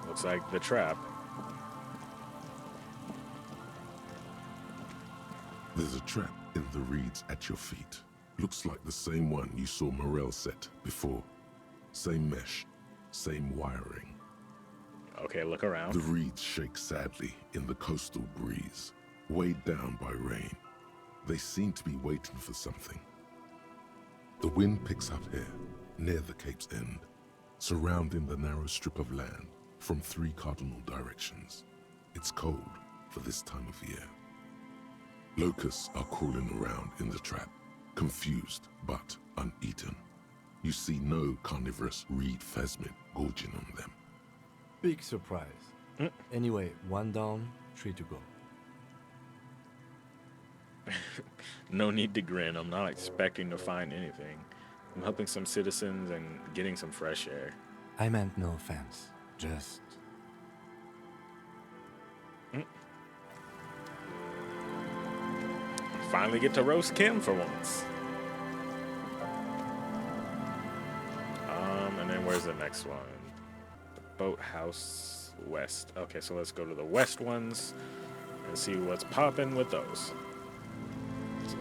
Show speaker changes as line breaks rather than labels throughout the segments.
Looks like the trap.
There's a trap in the reeds at your feet. Looks like the same one you saw Morel set before. Same mesh, same wiring.
Okay, look around.
The reeds shake sadly in the coastal breeze, weighed down by rain. They seem to be waiting for something. The wind picks up here, near the cape's end, surrounding the narrow strip of land from 3 cardinal directions. It's cold for this time of year. Locusts are crawling around in the trap, confused but uneaten. You see no carnivorous reed phasmid gorging on them.
Big surprise. Anyway, 1 down, 3 to go.
No need to grin. I'm not expecting to find anything. I'm helping some citizens and getting some fresh air.
I meant no offense. Just...
Finally get to roast Kim for once. And then where's the next one? The Boathouse West. Okay, so let's go to the west ones and see what's popping with those. So,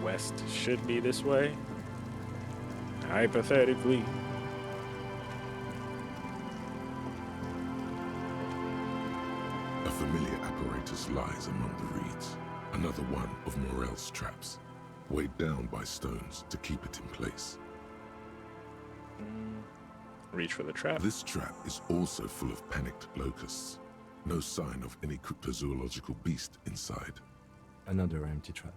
west should be this way. Hypothetically.
A familiar apparatus lies among the reeds. Another one of Morel's traps, weighed down by stones to keep it in place.
Reach for the trap.
This trap is also full of panicked locusts. No sign of any cryptozoological beast inside.
Another empty trap.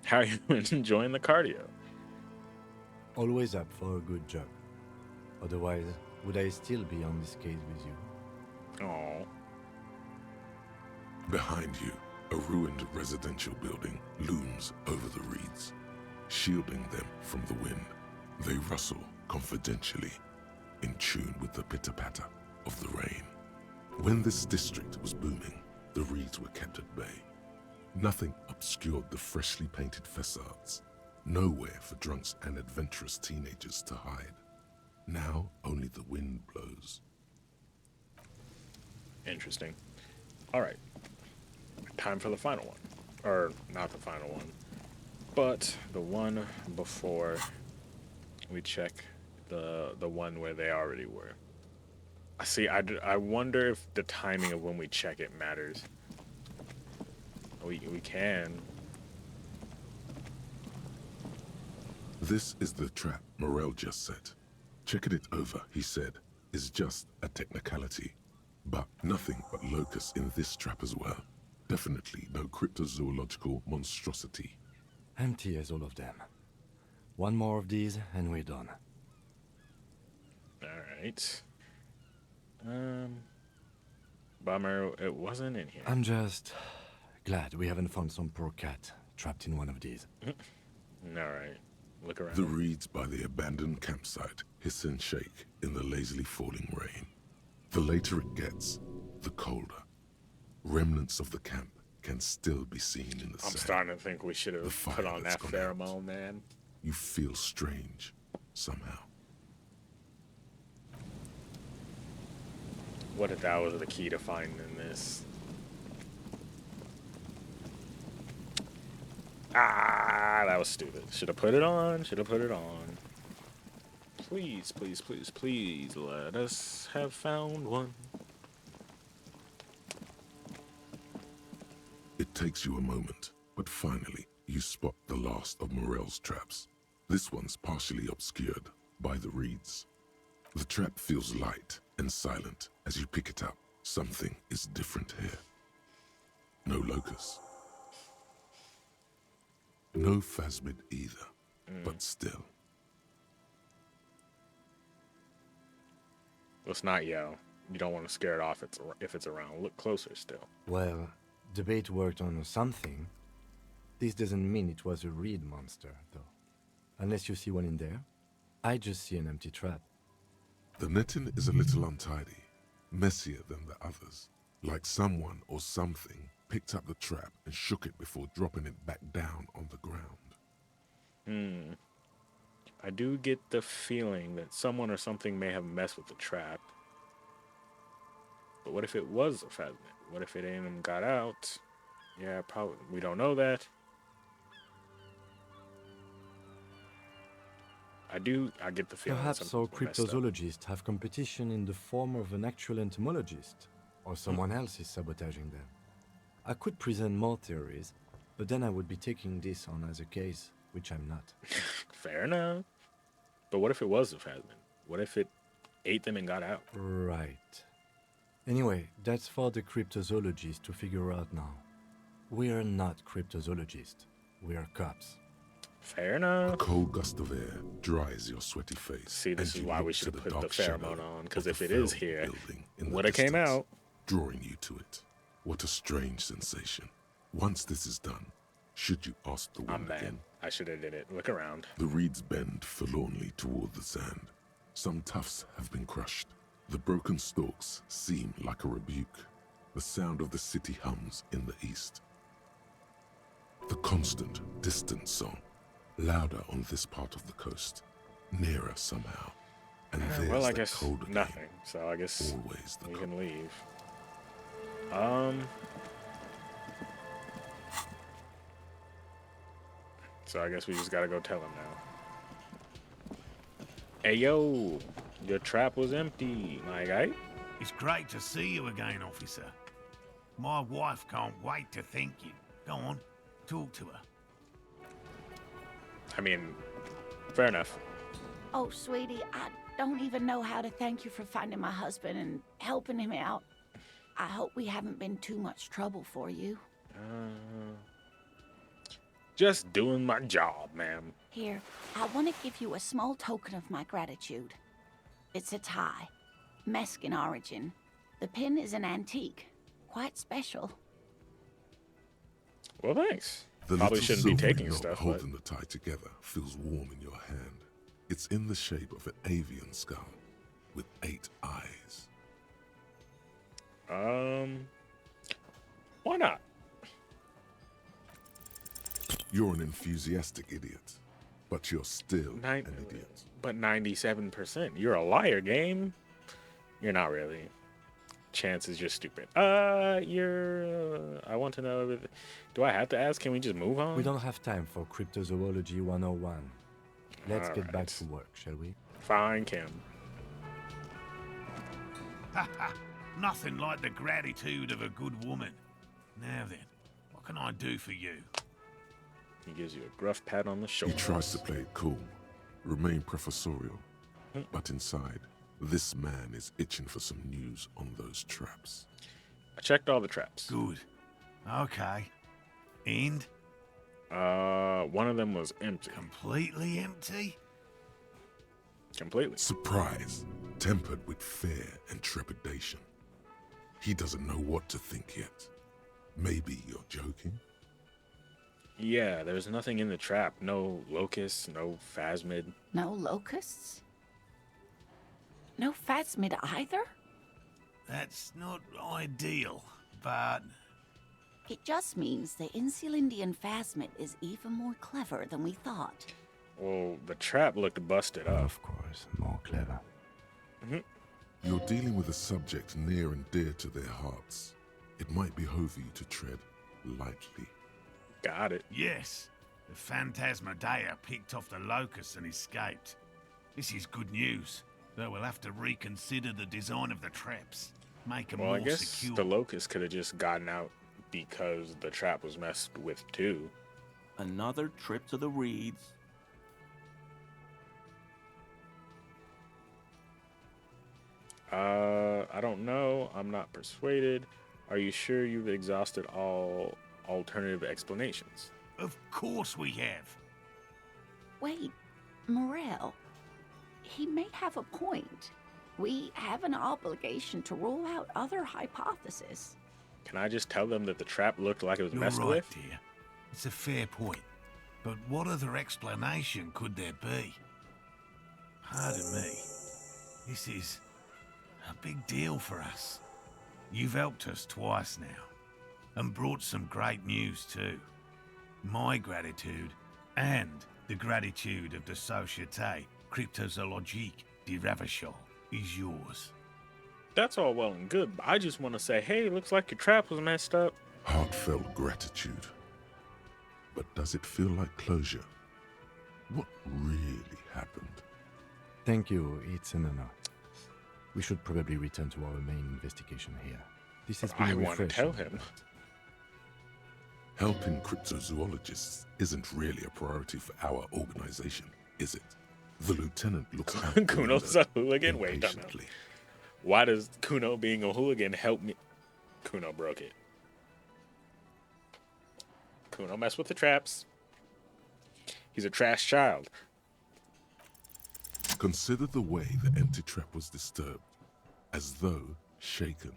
How are you enjoying the cardio?
Always up for a good jog. Otherwise, would I still be on this case with you?
Oh.
Behind you, a ruined residential building looms over the reeds, shielding them from the wind. They rustle confidentially, in tune with the pitter-patter of the rain. When this district was booming, the reeds were kept at bay. Nothing obscured the freshly painted facades. Nowhere for drunks and adventurous teenagers to hide. Now only the wind blows.
Interesting. All right. Time for the final one. Or not the final one, but the one before we check the one where they already were. See, I wonder if the timing of when we check it matters. We can.
This is the trap Morel just set. Checking it over, he said, is just a technicality. But nothing but locusts in this trap as well. Definitely no cryptozoological monstrosity.
Empty as all of them. 1 more of these and we're done.
Alright. Bummer it wasn't in here.
I'm just glad we haven't found some poor cat trapped in one of these.
Alright. Look around.
The reeds by the abandoned campsite hiss and shake in the lazily falling rain. The later it gets, the colder. Remnants of the camp can still be seen in the sand.
I'm starting to think we should have put on that pheromone, man.
You feel strange, somehow.
What if that was the key to finding this? Ah, that was stupid. Should have put it on. Should have put it on. Please, please, please, please let us have found one.
It takes you a moment, but finally you spot the last of Morel's traps. This one's partially obscured by the reeds. The trap feels light and silent as you pick it up. Something is different here. No locust. No phasmid either, but still.
Let's not yell. You don't want to scare it off if it's around. Look closer still.
Well, the bait worked on something. This doesn't mean it was a reed monster, though. Unless you see one in there. I just see an empty trap.
The netting is a little untidy, messier than the others. Like someone or something picked up the trap and shook it before dropping it back down on the ground.
do get the feeling that someone or something may have messed with the trap. But what if it was a Phasmid? What if it ain't even got out? Yeah, probably. We don't know that. I get the feeling that
Perhaps our
something's been messed up.
cryptozoologists have competition in the form of an actual entomologist, or someone else is sabotaging them. I could present more theories, but then I would be taking this on as a case, which I'm not.
Fair enough. But what if it was a Phasmid? What if it ate them and got out?
Right. Anyway, that's for the cryptozoologists to figure out now. We are not cryptozoologists. We are cops.
Fair
A
enough.
cold gust of air dries your sweaty face.
See, this
and
is
you
why we
look
should
to
have put the
dark shadow
pheromone on, because
of
if
the
it is
felled
here,
building in the
would have came
distance,
out.
drawing you to it. What a strange sensation. Once this is done, should you ask the
I'm
wind
bad.
again?
I should have did it. Look around.
The reeds bend forlornly toward the sand. Some tufts have been crushed. The broken stalks seem like a rebuke. The sound of the city hums in the east. The constant, distant song, louder on this part of the coast, nearer somehow. And there's
Well, I
the
guess
colder game,
nothing. So I guess
always the
we
cold.
can leave. So I guess we just gotta go tell him now. Hey yo, your trap was empty, my guy.
It's great to see you again, officer. My wife can't wait to thank you. Go on, talk to her.
I mean, fair enough.
Oh, sweetie, I don't even know how to thank you for finding my husband and helping him out. I hope we haven't been too much trouble for you.
Just doing my job, ma'am.
Here, I want to give you a small token of my gratitude. It's a tie, Mesk in origin. The pin is an antique, quite special.
Well, thanks.
The
Probably
little
shouldn't be
silvery
taking
knot
stuff, but
holding the tie together feels warm in your hand. It's in the shape of an avian skull with 8 eyes.
why not?
You're an enthusiastic idiot, but you're still
Nine,
an idiot.
but 97%. You're a liar, game. You're not really. Chance is just stupid. I want to know. Do I have to ask? Can we just move on?
We don't have time for Cryptozoology 101. Let's get back
Alright.
to work, shall we?
Fine, Kim.
Nothing like the gratitude of a good woman. Now then, what can I do for you?
He gives you a gruff pat on the
He
shoulder.
tries to play it cool, remain professorial, but inside, this man is itching for some news on those traps.
I checked all the traps.
Good. Okay. And
One of them was empty.
completely empty?
Completely.
Surprise, tempered with fear and trepidation. He doesn't know what to think yet. Maybe you're joking?
Yeah, there's nothing in the trap. No locusts, no phasmid.
No locusts? No phasmid either?
That's not ideal, but
It just means the Insulindian phasmid is even more clever than we thought.
Well, the trap looked busted up.
Of course, more clever.
You're dealing with a subject near and dear to their hearts. It might behoove you to tread lightly.
Got it.
yes, the Phantasmadeia picked off the locusts and escaped. This is good news, though we'll have to reconsider the design of the traps. Make them
Well,
more
I guess
secure.
the locust could have just gotten out because the trap was messed with too.
Another trip to the reeds.
I don't know. I'm not persuaded. Are you sure you've exhausted all alternative explanations?
Of course we have.
Wait, Morel. He may have a point. We have an obligation to rule out other hypotheses.
Can I just tell them that the trap looked like it was
You're
messed
right,
with?
dear. It's a fair point. But what other explanation could there be? Pardon me. This is a big deal for us. You've helped us twice now, and brought some great news too. My gratitude and The gratitude of the Société Cryptozoologique de Ravachol is yours.
That's all well and good, but I just want to say, hey, looks like your trap was messed up.
Heartfelt gratitude. But does it feel like closure? What really happened?
Thank you, it's an honor. We should probably return to our main investigation here. This has been
I want to
refreshing.
tell him.
Helping cryptozoologists isn't really a priority for our organization, is it? The lieutenant looks out the
Kuno's
window
a hooligan? Wait, don't know.
impatiently.
Why does Kuno being a hooligan help me? Kuno broke it. Kuno messed with the traps. He's a trash child.
Consider the way the empty trap was disturbed, as though shaken.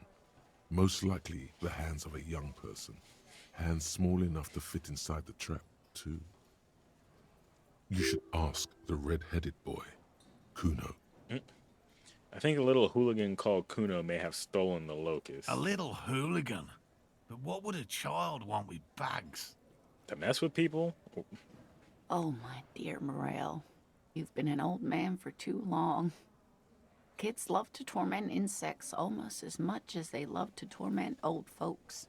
Most likely the hands of a young person. Hands small enough to fit inside the trap, too. You should ask the red-headed boy, Kuno.
I think a little hooligan called Kuno may have stolen the locust.
A little hooligan. But what would a child want with bags?
To mess with people?
Oh, my dear Morel. You've been an old man for too long. Kids love to torment insects almost as much as they love to torment old folks.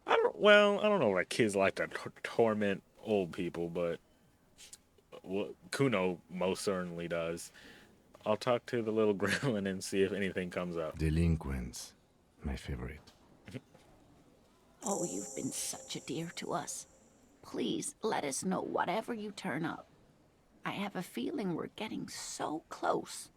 I don't know why kids like to torment old people, but Kuno most certainly does. I'll talk to the little gremlin and see if anything comes up.
Delinquents, my favorite.
Oh, you've been such a dear to us. Please, let us know whatever you turn up. I have a feeling we're getting so close.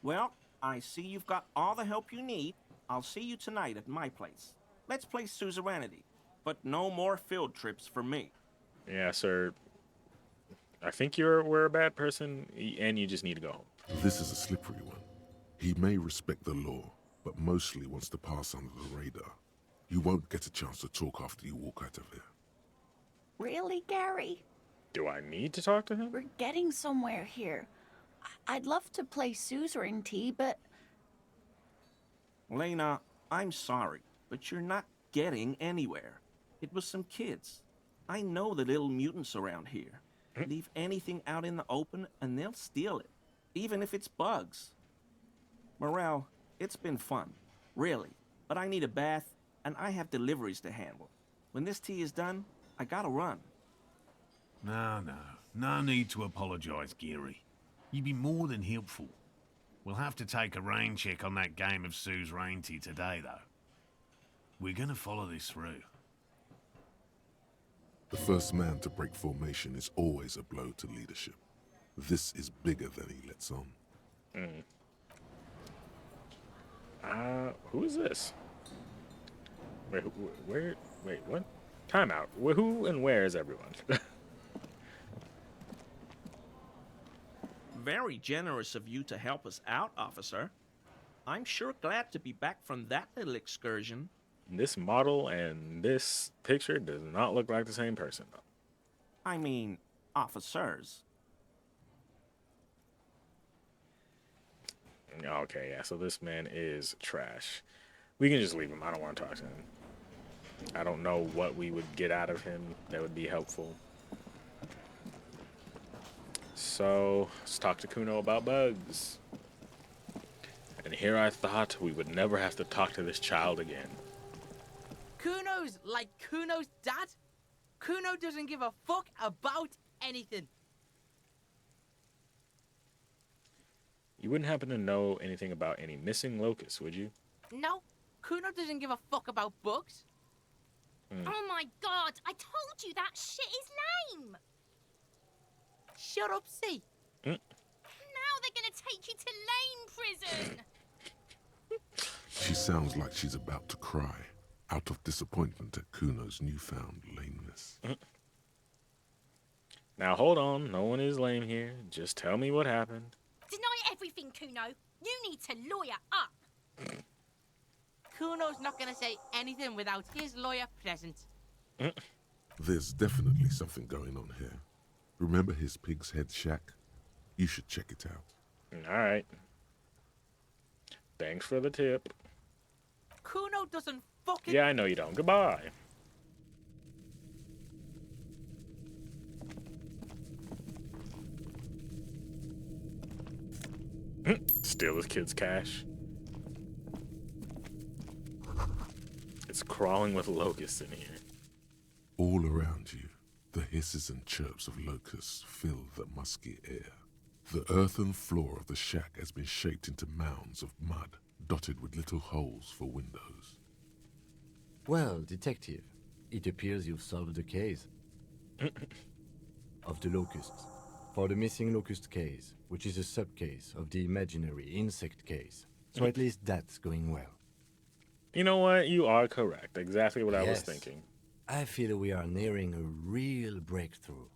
Well, I see you've got all the help you need. I'll see you tonight at my place. Let's play suzerainty, but no more field trips for me.
Yeah, sir. I think we're a bad person, and you just need to go home.
This is a slippery one. He may respect the law, but mostly wants to pass under the radar. You won't get a chance to talk after you walk out of here.
Really, Gary?
Do I need to talk to him?
We're getting somewhere here. I'd love to play suzerainty, but
Lena, I'm sorry, but you're not getting anywhere. It was some kids. I know the little mutants around here. Leave anything out in the open and they'll steal it, even if it's bugs. Morel, it's been fun, really, but I need a bath and I have deliveries to handle. When this tea is done, I gotta run.
No need to apologize, Geary. You'd be more than helpful. We'll have to take a rain check on that game of suzerainty today, though. We're gonna follow this through.
The first man to break formation is always a blow to leadership. This is bigger than he lets on.
Who is this? Wait, wait, what? Time out. Who and where is everyone?
Very generous of you to help us out, officer. I'm sure glad to be back from that little excursion.
This model and this picture does not look like the same person.
I mean, officers.
Okay, yeah, so this man is trash. We can just leave him. I don't want to talk to him. I don't know what we would get out of him that would be helpful. So, let's talk to Kuno about bugs. And here I thought we would never have to talk to this child again.
Kuno's like Kuno's dad? Kuno doesn't give a fuck about anything.
You wouldn't happen to know anything about any missing locusts, would you?
No, Kuno doesn't give a fuck about bugs.
Oh my god, I told you that shit is lame!
Shut up, see.
Now they're gonna take you to lame prison!
She sounds like she's about to cry, out of disappointment at Kuno's newfound lameness.
Now hold on, no one is lame here. Just tell me what happened.
Deny everything, Kuno. You need to lawyer up.
Kuno's not gonna say anything without his lawyer present.
There's definitely something going on here. Remember his pig's head shack? You should check it out.
Alright. Thanks for the tip.
Kuno doesn't fucking...
Yeah, I know you don't. Goodbye. steal this kid's cash. It's crawling with locusts in here.
All around you, the hisses and chirps of locusts fill the musky air. The earthen floor of the shack has been shaped into mounds of mud, dotted with little holes for windows.
Well, detective, it appears you've solved the case of the locusts. For the missing locust case, which is a sub-case of the imaginary insect case. So at least that's going well.
You know what? You are correct. Exactly what I was
Yes.
thinking.
I feel we are nearing a real breakthrough.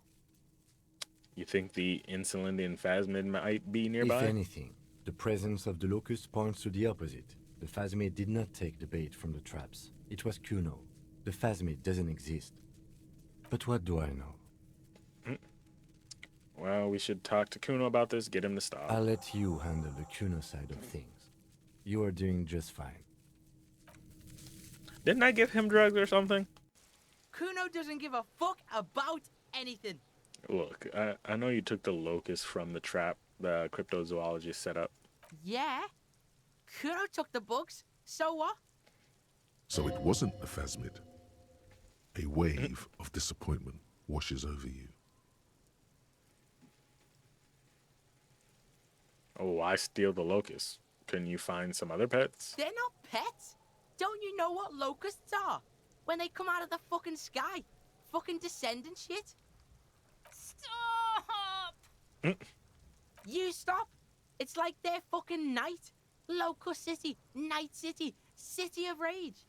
You think the Insulindian phasmid might be nearby?
If anything, the presence of the locust points to the opposite. The phasmid did not take the bait from the traps. It was Kuno. The phasmid doesn't exist. But what do I know?
Well, we should talk to Kuno about this, get him to stop.
I'll let you handle the Kuno side of things. You are doing just fine.
Didn't I give him drugs or something?
Kuno doesn't give a fuck about anything.
Look, I know you took the locust from the trap the cryptozoologist set up.
Yeah. Kuno took the bugs. So what?
So it wasn't a phasmid. A wave of disappointment washes over you.
Oh, I steal the locust. Couldn't you find some other pets?
They're not pets. Don't you know what locusts are? When they come out of the fucking sky. Fucking descendant shit.
Stop!
You stop. It's like they're fucking night. Locust City, Night City, City of Rage.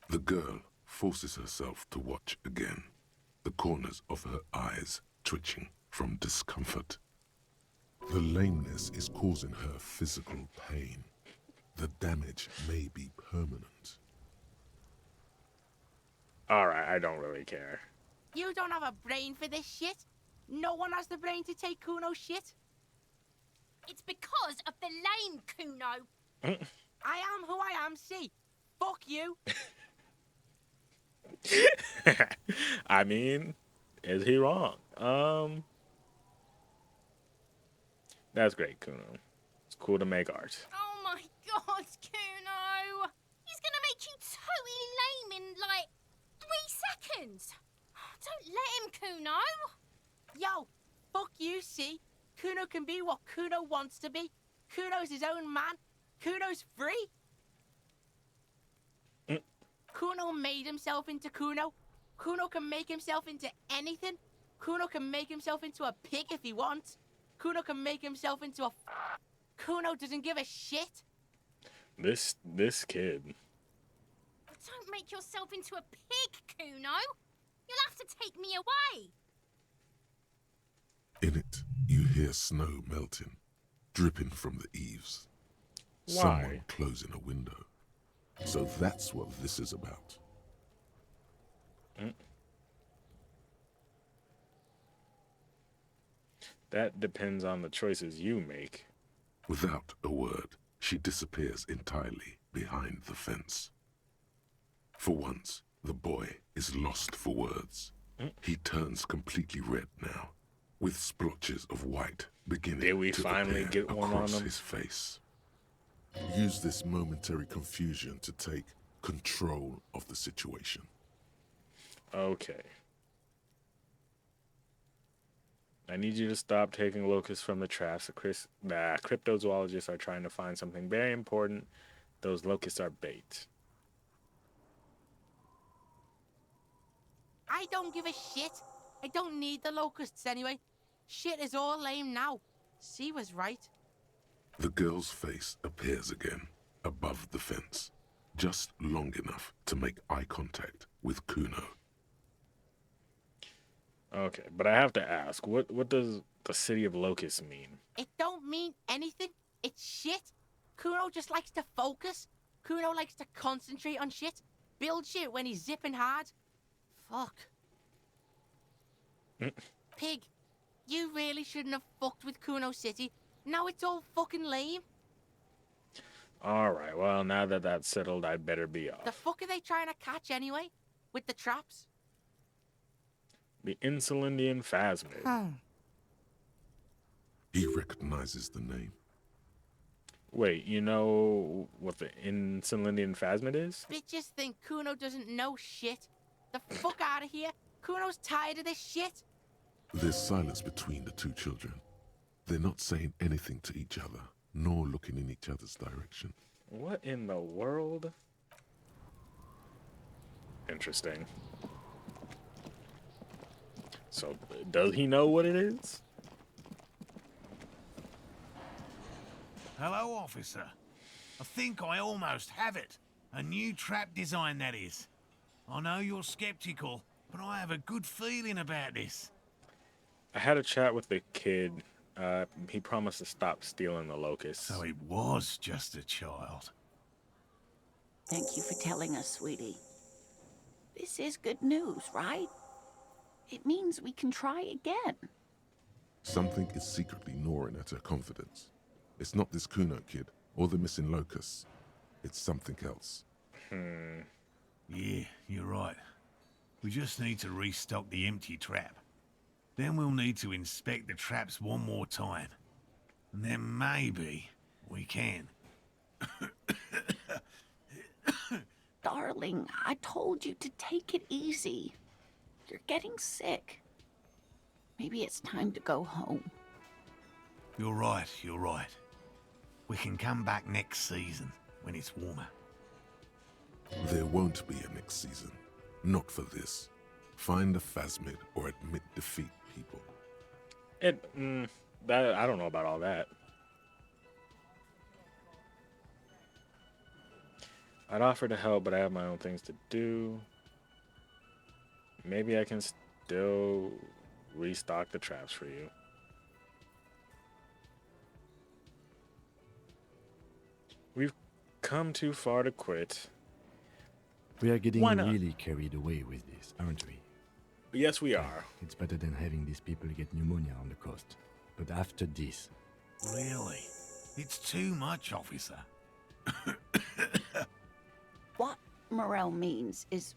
The girl forces herself to watch again, the corners of her eyes twitching from discomfort. The lameness is causing her physical pain. The damage may be permanent.
Alright, I don't really care.
You don't have a brain for this shit. No one has the brain to take Kuno's shit.
It's because of the lame Kuno.
I am who I am, see? Fuck you.
I mean, is he wrong? That's great, Kuno. It's cool to make art.
Oh my god, Kuno! He's gonna make you totally lame in like 3 seconds. Don't let him, Kuno.
Yo, fuck you, see? Kuno can be what Kuno wants to be. Kuno's his own man. Kuno's free. Kuno made himself into Kuno. Kuno can make himself into anything. Kuno can make himself into a pig if he wants. Kuno can make himself into a... Kuno doesn't give a shit.
This kid.
Don't make yourself into a pig, Kuno. You'll have to take me away.
In it, you hear snow melting, dripping from the eaves.
Why?
Someone closing a window. So that's what this is about.
That depends on the choices you make.
Without a word, she disappears entirely behind the fence. For once, the boy is lost for words. He turns completely red now, with splotches of white beginning
Did we
to
finally
appear
get one on
across
him?
his face. Use this momentary confusion to take control of the situation.
Okay. I need you to stop taking locusts from the traps. The cryptozoologists are trying to find something very important. Those locusts are bait.
I don't give a shit. I don't need the locusts anyway. Shit is all lame now. C was right.
The girl's face appears again, above the fence, just long enough to make eye contact with Kuno.
Okay, but I have to ask, what does the city of locusts mean?
It don't mean anything. It's shit. Kuno just likes to focus. Kuno likes to concentrate on shit. Build shit when he's zipping hard. Fuck. Pig, you really shouldn't have fucked with Kuno City. Now it's all fucking lame.
Alright, well, now that that's settled, I'd better be
The
off.
fuck are they trying to catch anyway? With the traps?
The Insulindian phasmid.
He recognizes the name.
Wait, you know what the Insulindian phasmid is?
Bitches think Kuno doesn't know shit. The fuck out of here. Kuno's tired of this shit.
There's silence between the two children. They're not saying anything to each other, nor looking in each other's direction.
What in the world? Interesting. So, does he know what it is?
Hello, officer. I think I almost have it. A new trap design, that is. I know you're skeptical, but I have a good feeling about this.
I had a chat with the kid. He promised to stop stealing the locusts.
So it was just a child.
Thank you for telling us, sweetie. This is good news, right? It means we can try again.
Something is secretly gnawing at her confidence. It's not this Kuno kid or the missing locusts. It's something else.
Yeah, you're right. We just need to restock the empty trap. Then we'll need to inspect the traps one more time. And then maybe we can.
Darling, I told you to take it easy. You're getting sick. Maybe it's time to go home.
You're right, you're right. We can come back next season when it's warmer.
There won't be a next season. Not for this. Find a phasmid or admit defeat, people.
That I don't know about all that. I'd offer to help, but I have my own things to do. Maybe I can still restock the traps for you. We've come too far to quit.
We are getting
Why not?
really carried away with this, aren't we?
Yes, we are.
It's better than having these people get pneumonia on the coast. But after this,
Really? It's too much, officer.
What morel means is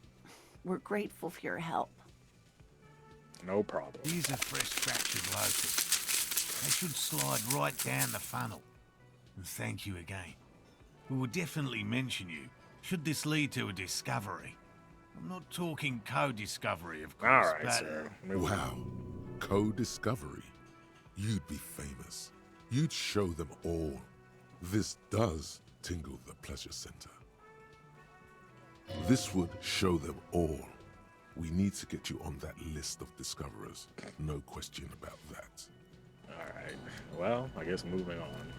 we're grateful for your help.
No problem.
Here's a fresh fractured locust. They should slide right down the funnel. And thank you again. We will definitely mention you, should this lead to a discovery. I'm not talking co-discovery, of course,
All right,
but...
sir. Move on.
Wow. Co-discovery. You'd be famous. You'd show them all. This does tingle the pleasure center. This would show them all. We need to get you on that list of discoverers. No question about that.
All right. Well, I guess moving on.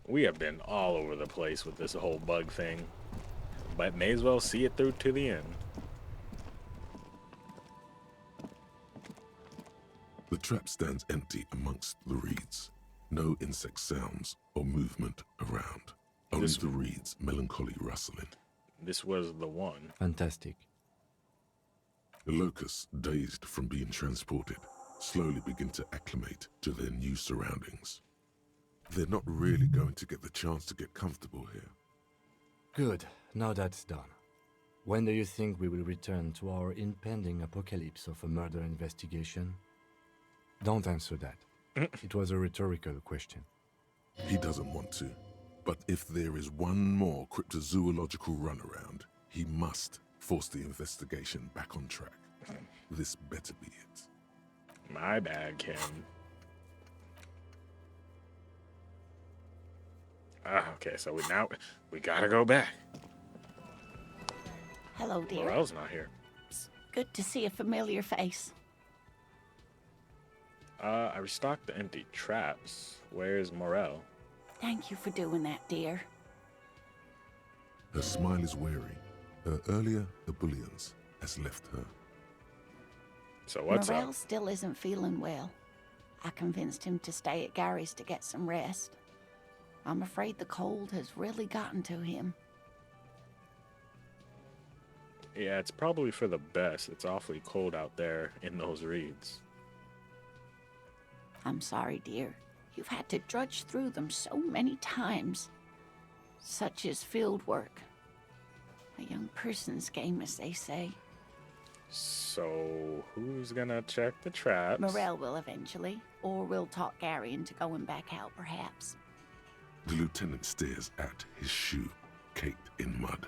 We have been all over the place with this whole bug thing, but may as well see it through to the end.
The trap stands empty amongst the reeds. No insect sounds or movement around. Only
This-
the reeds melancholy rustling.
This was the one.
fantastic.
The locusts, dazed from being transported, slowly begin to acclimate to their new surroundings. They're not really going to get the chance to get comfortable here.
Good, now that's done. When do you think we will return to our impending apocalypse of a murder investigation? Don't answer that. It was a rhetorical question.
He doesn't want to, but if there is one more cryptozoological runaround, he must force the investigation back on track. This better be it.
My bad, Kim. Okay, so we gotta go back.
Hello, dear.
Morel's not here.
It's good to see a familiar face.
I restocked the empty traps. Where's Morel?
Thank you for doing that, dear.
Her smile is weary. Her earlier ebullience has left her.
So what's
Morel
up?
still isn't feeling well. I convinced him to stay at Gary's to get some rest. I'm afraid the cold has really gotten to him.
Yeah, it's probably for the best. It's awfully cold out there in those reeds.
I'm sorry, dear. You've had to drudge through them so many times. Such is field work. A young person's game, as they say.
So, who's gonna check the traps?
Morel will eventually, or we'll talk Gary into going back out, perhaps.
The lieutenant stares at his shoe, caked in mud.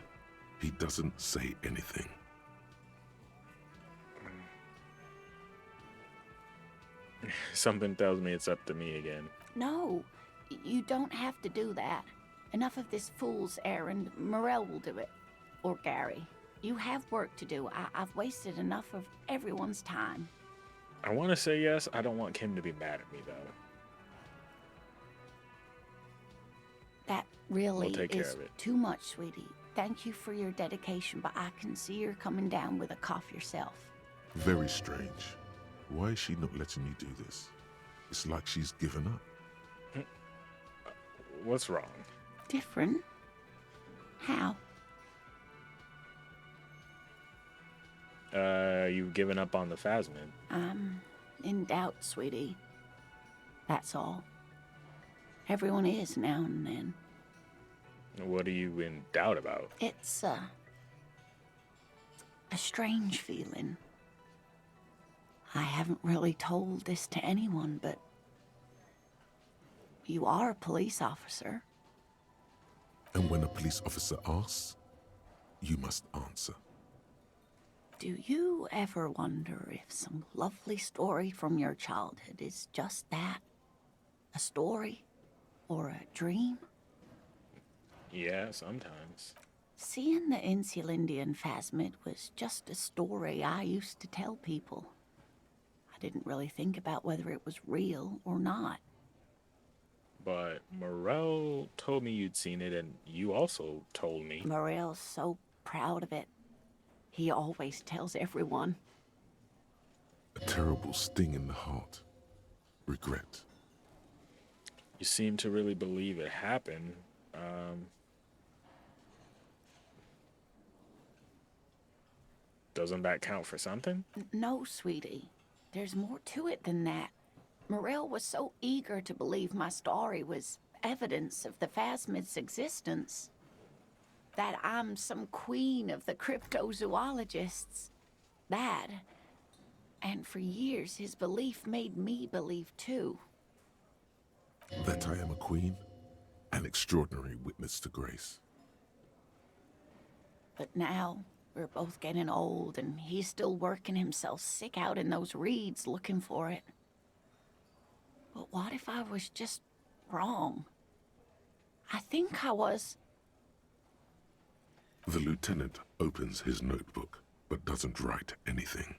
He doesn't say anything.
Something tells me it's up to me again.
No, you don't have to do that. Enough of this fool's errand. Morel will do it. Or Gary. You have work to do. I've wasted enough of everyone's time.
I want to say yes. I don't want Kim to be mad at me, though.
That really
We'll take care
is
of it.
too much, sweetie. Thank you for your dedication, but I can see you're coming down with a cough yourself.
Very strange. Why is she not letting me do this? It's like she's given up.
What's wrong?
Different? How?
You've given up on the Phasmid.
I'm in doubt, sweetie. That's all. Everyone is now and then.
What are you in doubt about?
It's a strange feeling. I haven't really told this to anyone, but you are a police officer.
And when a police officer asks, you must answer.
Do you ever wonder if some lovely story from your childhood is just that? A story? Or a dream?
Yeah, sometimes.
Seeing the Insulindian Phasmid was just a story I used to tell people. I didn't really think about whether it was real or not.
But Morel told me you'd seen it, and you also told me.
Morel's so proud of it. He always tells everyone.
A terrible sting in the heart. Regret.
You seem to really believe it happened. Doesn't that count for something?
No, sweetie. There's more to it than that. Morel was so eager to believe my story was evidence of the Phasmid's existence. That I'm some queen of the cryptozoologists. That. And for years, his belief made me believe too.
That I am a queen, an extraordinary witness to grace.
But now, we're both getting old, and he's still working himself sick out in those reeds looking for it. But what if I was just wrong? I think I was.
The lieutenant opens his notebook, but doesn't write anything.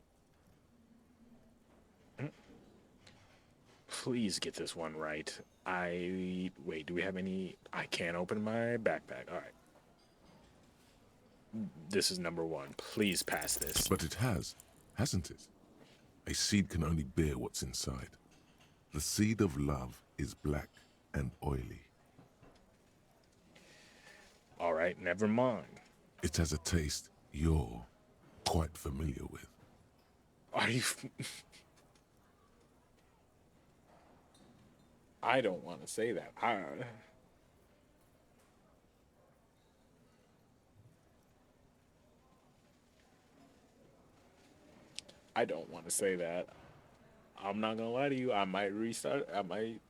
Please get this one right. Wait, do we have any? I can't open my backpack. All right. This is number 1. Please pass this.
But it has, hasn't it? A seed can only bear what's inside. The seed of love is black and oily.
All right, never mind.
It has a taste you're quite familiar with.
Are you... I don't want to say that. I don't want to say that. I'm not gonna lie to you. I might restart. I might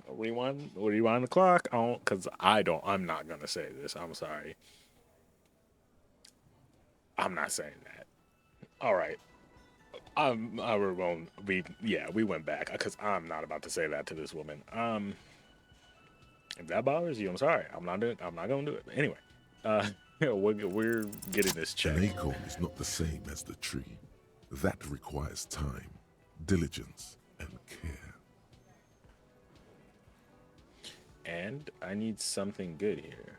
rewind the clock. I'm not gonna say this. I'm sorry. I'm not saying that. All right. We went back because I'm not about to say that to this woman. If that bothers you, I'm sorry. I'm not gonna do it. Anyway, we're getting this check.
An acorn is not the same as the tree. That requires time, diligence, and care.
And I need something good here.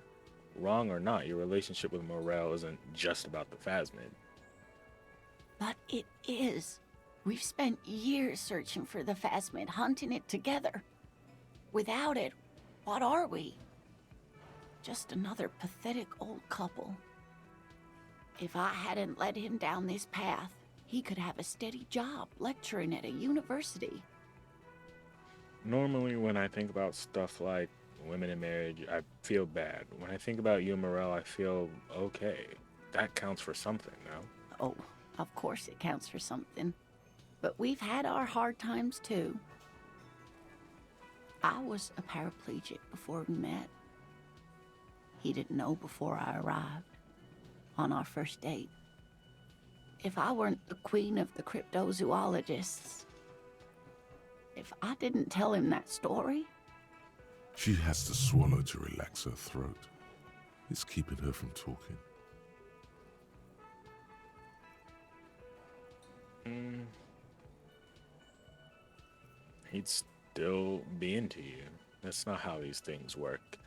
Wrong or not, your relationship with Morel isn't just about the Phasmid.
But it is. We've spent years searching for the Phasmid, hunting it together. Without it, what are we? Just another pathetic old couple. If I hadn't led him down this path, he could have a steady job lecturing at a university.
Normally when I think about stuff like women in marriage, I feel bad. When I think about you, Morel, I feel okay. That counts for something, no?
Oh, of course it counts for something. But we've had our hard times too. I was a paraplegic before we met. He didn't know before I arrived on our first date. If I weren't the queen of the cryptozoologists, if I didn't tell him that story,
She has to swallow to relax her throat. It's keeping her from talking.
He'd still be into you. That's not how these things work.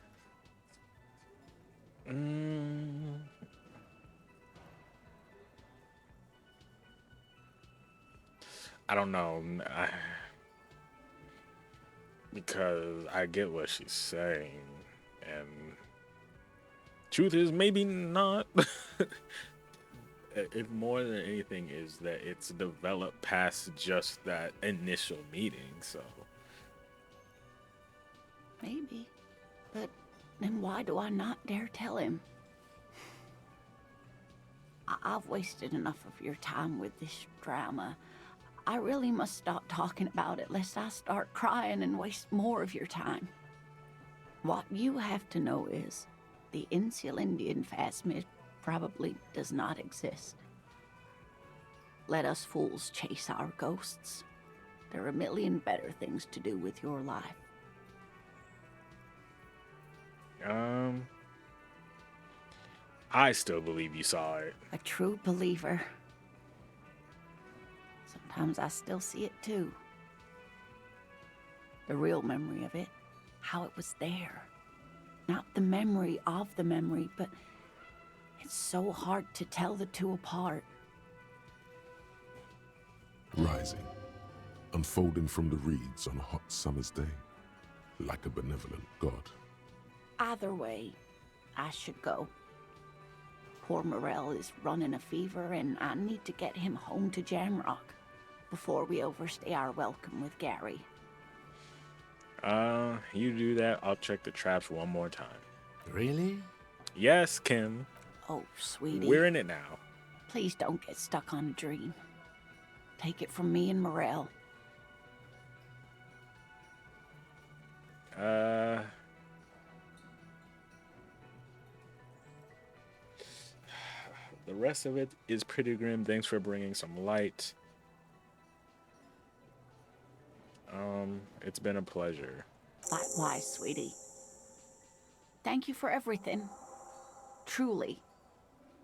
I don't know. Because I get what she's saying, and truth is maybe not. If more than anything is that it's developed past just that initial meeting, so
maybe. But then why do I not dare tell him? I've wasted enough of your time with this drama. I really must stop talking about it lest I start crying and waste more of your time. What you have to know is the Insulindian phasmid probably does not exist. Let us fools chase our ghosts. There are a million better things to do with your life.
I still believe you saw it.
A true believer. Sometimes I still see it too. The real memory of it, how it was there. Not the memory of the memory, but it's so hard to tell the two apart.
Rising, unfolding from the reeds on a hot summer's day, like a benevolent god.
Either way, I should go. Poor Morel is running a fever, and I need to get him home to Jamrock before we overstay our welcome with Gary.
You do that, I'll check the traps one more time.
Really?
Yes, Kim.
Oh, sweetie.
We're in it now.
Please don't get stuck on a dream. Take it from me and Morel.
The rest of it is pretty grim. Thanks for bringing some light. It's been a pleasure.
Likewise, sweetie. Thank you for everything. Truly.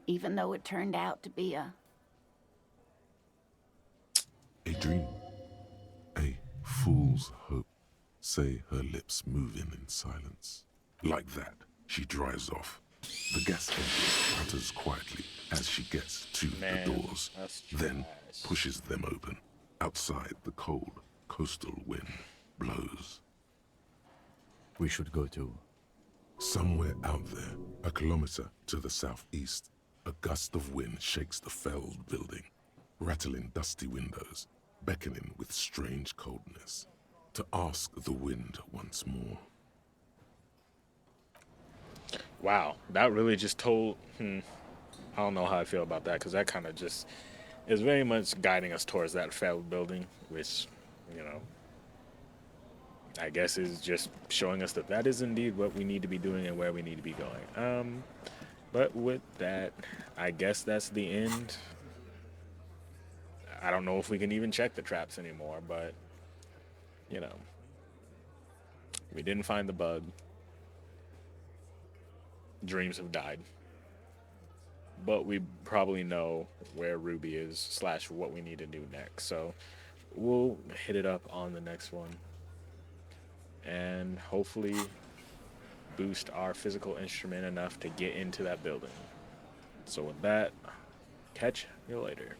Even though it turned out to be a
dream. A fool's hope. Say her lips moving in silence. Like that, she drives off. The gas engine putters quietly as she gets to
Man,
the doors,
that's
then
trash.
pushes them open. Outside, the cold coastal wind blows.
We should go too.
Somewhere out there, a kilometer to the southeast, a gust of wind shakes the felled building, rattling dusty windows, beckoning with strange coldness, to ask the wind once more.
Wow, that really just told. I don't know how I feel about that, because that kind of just is very much guiding us towards that failed building, which, you know, I guess is just showing us that that is indeed what we need to be doing and where we need to be going. But with that, I guess that's the end. I don't know if we can even check the traps anymore, but, you know, we didn't find the bug. Dreams have died. But we probably know where Ruby is / what we need to do next. So we'll hit it up on the next one. And hopefully boost our physical instrument enough to get into that building. So with that, catch you later.